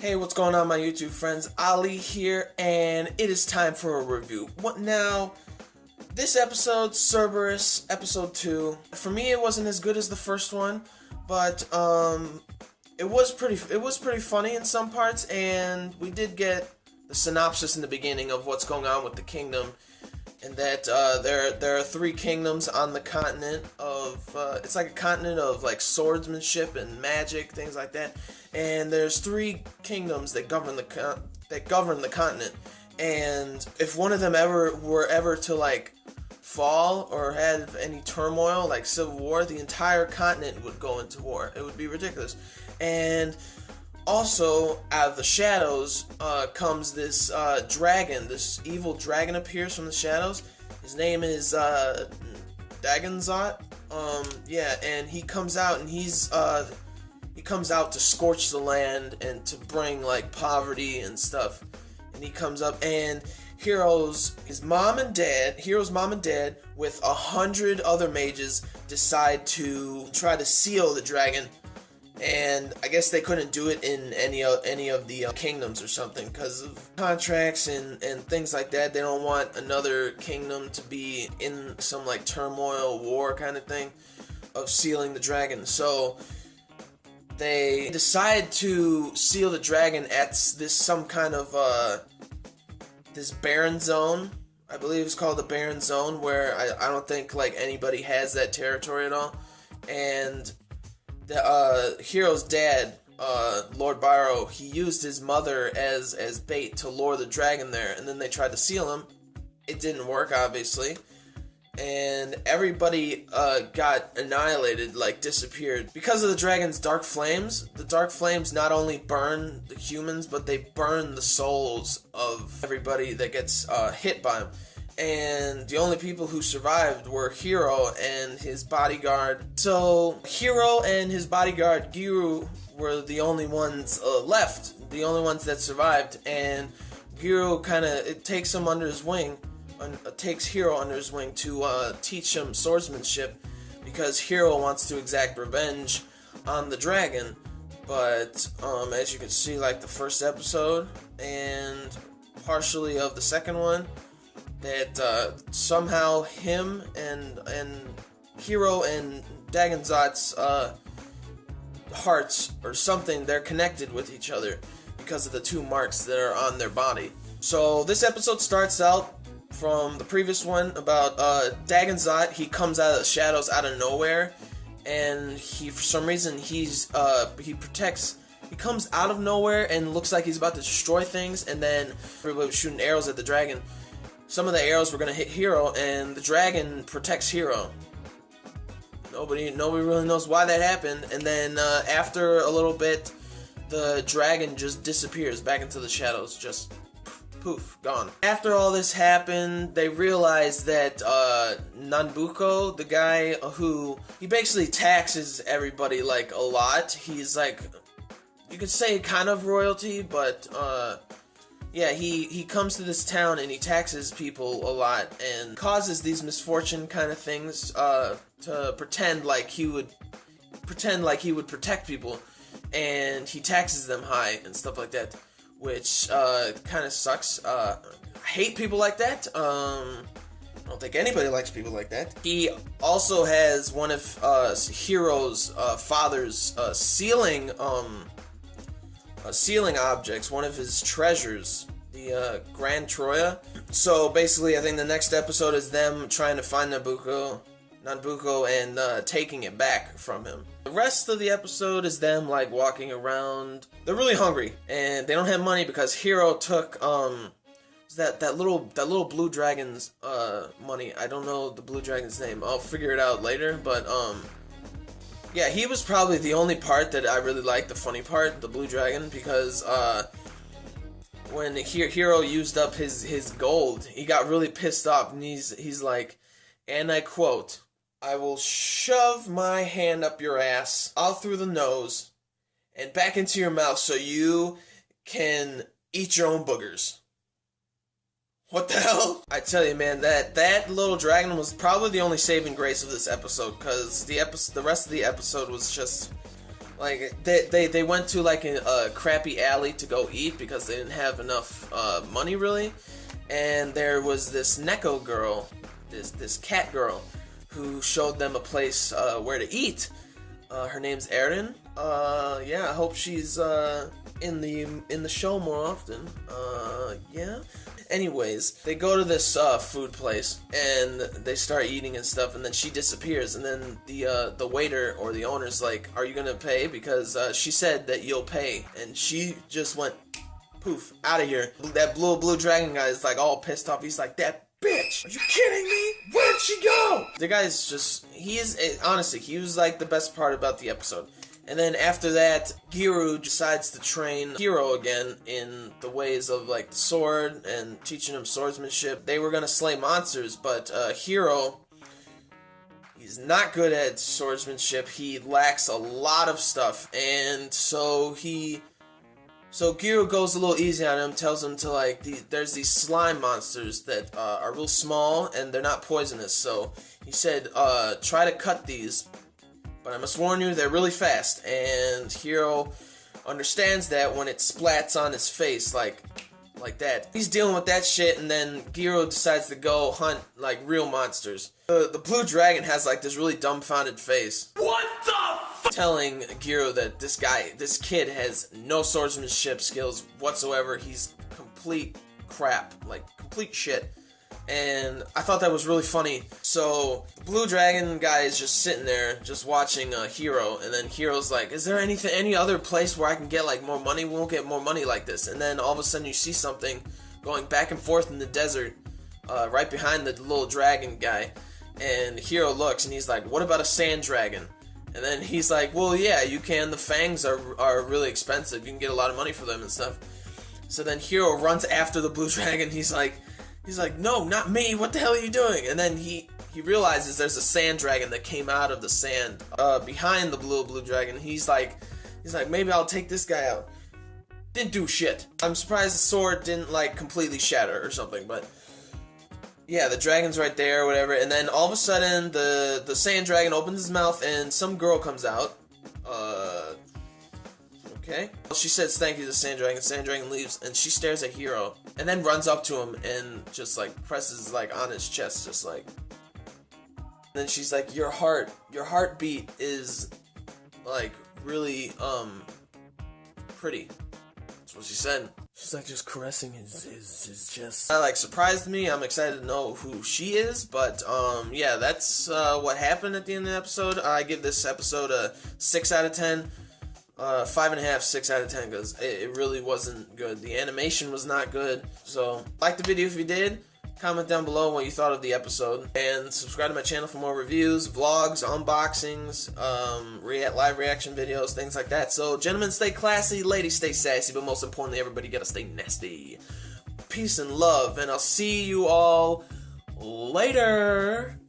Hey, what's going on, my YouTube friends? Ali here, and it is time for a review. What now? This episode, Cerberus, episode 2. For me, it wasn't as good as the first one, but it was pretty funny in some parts, and we did get the synopsis in the beginning of what's going on with the kingdom, and that there are 3 kingdoms on the continent of it's like a continent of like swordsmanship and magic, things like that. And there's 3 kingdoms that govern the continent. And if one of them were ever to like fall or have any turmoil, like civil war, the entire continent would go into war. It would be ridiculous. And also, out of the shadows comes this dragon. This evil dragon appears from the shadows. His name is Dagonzot. And he comes out, and he comes out to scorch the land and to bring like poverty and stuff. And he comes up, and Hero's mom and dad, with 100 other mages, decide to try to seal the dragon. And I guess they couldn't do it in any of the kingdoms or something because of contracts and things like that. They don't want another kingdom to be in some like turmoil, war kind of thing of sealing the dragon. So they decide to seal the dragon at some kind of this barren zone. I believe it's called the barren zone, where I don't think like anybody has that territory at all. And the Hero's dad, Lord Barrow, he used his mother as bait to lure the dragon there, and then they tried to seal him. It didn't work, obviously, and everybody got annihilated, like disappeared. Because of the dragon's dark flames, the dark flames not only burn the humans, but they burn the souls of everybody that gets hit by them. And the only people who survived were Hero and his bodyguard. So Hero and his bodyguard Giru were the only ones left, the only ones that survived. And Giru takes him under his wing, takes Hero under his wing to teach him swordsmanship, because Hero wants to exact revenge on the dragon. But as you can see, like the first episode and partially of the second one, that somehow him and Hero and Dagonzot's hearts or something, they're connected with each other because of the 2 marks that are on their body. So this episode starts out from the previous one about Dagonzot. He comes out of the shadows out of nowhere, and for some reason he comes out of nowhere and looks like he's about to destroy things, and then everybody was shooting arrows at the dragon. Some of the arrows were going to hit Hero, and the dragon protects Hero. Nobody really knows why that happened. And then after a little bit, the dragon just disappears back into the shadows. Just poof, gone. After all this happened, they realized that Nanbuko, the guy who, he basically taxes everybody like a lot. He's like, you could say kind of royalty, but yeah, he comes to this town and he taxes people a lot and causes these misfortune kind of things to pretend like he would protect people, and he taxes them high and stuff like that, which kind of sucks. I hate people like that. I don't think anybody likes people like that. He also has one of Hero's father's sealing objects, one of his treasures, the Grand Troya. So basically, I think the next episode is them trying to find Nanbuko and taking it back from him. The rest of the episode is them like walking around. They're really hungry and they don't have money because Hero took that little blue dragon's money. I don't know the blue dragon's name. I'll figure it out later, but yeah, he was probably the only part that I really liked, the funny part, the blue dragon, because when Hero used up his gold, he got really pissed off, and he's like, and I quote, "I will shove my hand up your ass, out through the nose, and back into your mouth so you can eat your own boogers." What the hell? I tell you, man, that little dragon was probably the only saving grace of this episode, because the rest of the episode was just Like they went to like a crappy alley to go eat because they didn't have enough money really, and there was this Neko girl, this cat girl, who showed them a place where to eat. Her name's Erin. Yeah, I hope she's in the show more often. Yeah. Anyways, they go to this food place and they start eating and stuff, and then she disappears, and then the waiter or the owner's like, "Are you gonna pay?" Because she said that you'll pay, and she just went poof out of here. That blue dragon guy is like all pissed off. He's like, "That bitch! Are you kidding me? Where'd she go?" The guy's just, honestly, he was like the best part about the episode. And then after that, Giru decides to train Hiro again in the ways of like the sword and teaching him swordsmanship. They were gonna slay monsters, but Hiro, he's not good at swordsmanship. He lacks a lot of stuff, and so Giru goes a little easy on him, tells him to like, there's these slime monsters that are real small and they're not poisonous. So he said, try to cut these. But I must warn you, they're really fast, and Hiro understands that when it splats on his face, like that. He's dealing with that shit, and then Giru decides to go hunt, like, real monsters. The blue dragon has, like, this really dumbfounded face. What the f- Telling Giru that this kid has no swordsmanship skills whatsoever. He's complete crap, like, complete shit. And I thought that was really funny. So the blue dragon guy is just sitting there, just watching Hiro, and then Hiro's like, "Is there any other place where I can get like more money? We won't get more money like this." And then all of a sudden you see something going back and forth in the desert, right behind the little dragon guy. And Hiro looks and he's like, "What about a sand dragon?" And then he's like, "Well, yeah, you can. The fangs are really expensive. You can get a lot of money for them and stuff." So then Hiro runs after the blue dragon. He's like, "No, not me, what the hell are you doing?" And then he realizes there's a sand dragon that came out of the sand behind the blue dragon. He's like, "Maybe I'll take this guy out." Didn't do shit. I'm surprised the sword didn't like completely shatter or something, but yeah, the dragon's right there or whatever. And then all of a sudden the sand dragon opens his mouth and some girl comes out. Okay. She says thank you to the sand dragon. Sand dragon leaves, and she stares at Hiro, and then runs up to him and just like presses like on his chest, just like. And then she's like, your heartbeat is like really pretty. That's what she said. She's like just caressing his chest. That like surprised me. I'm excited to know who she is, but yeah, that's what happened at the end of the episode. I give this episode a 6 out of 10. 5.5, 6 out of 10, because it really wasn't good. The animation was not good. So, like the video if you did. Comment down below what you thought of the episode. And subscribe to my channel for more reviews, vlogs, unboxings, live reaction videos, things like that. So, gentlemen, stay classy. Ladies, stay sassy. But most importantly, everybody gotta stay nasty. Peace and love. And I'll see you all later.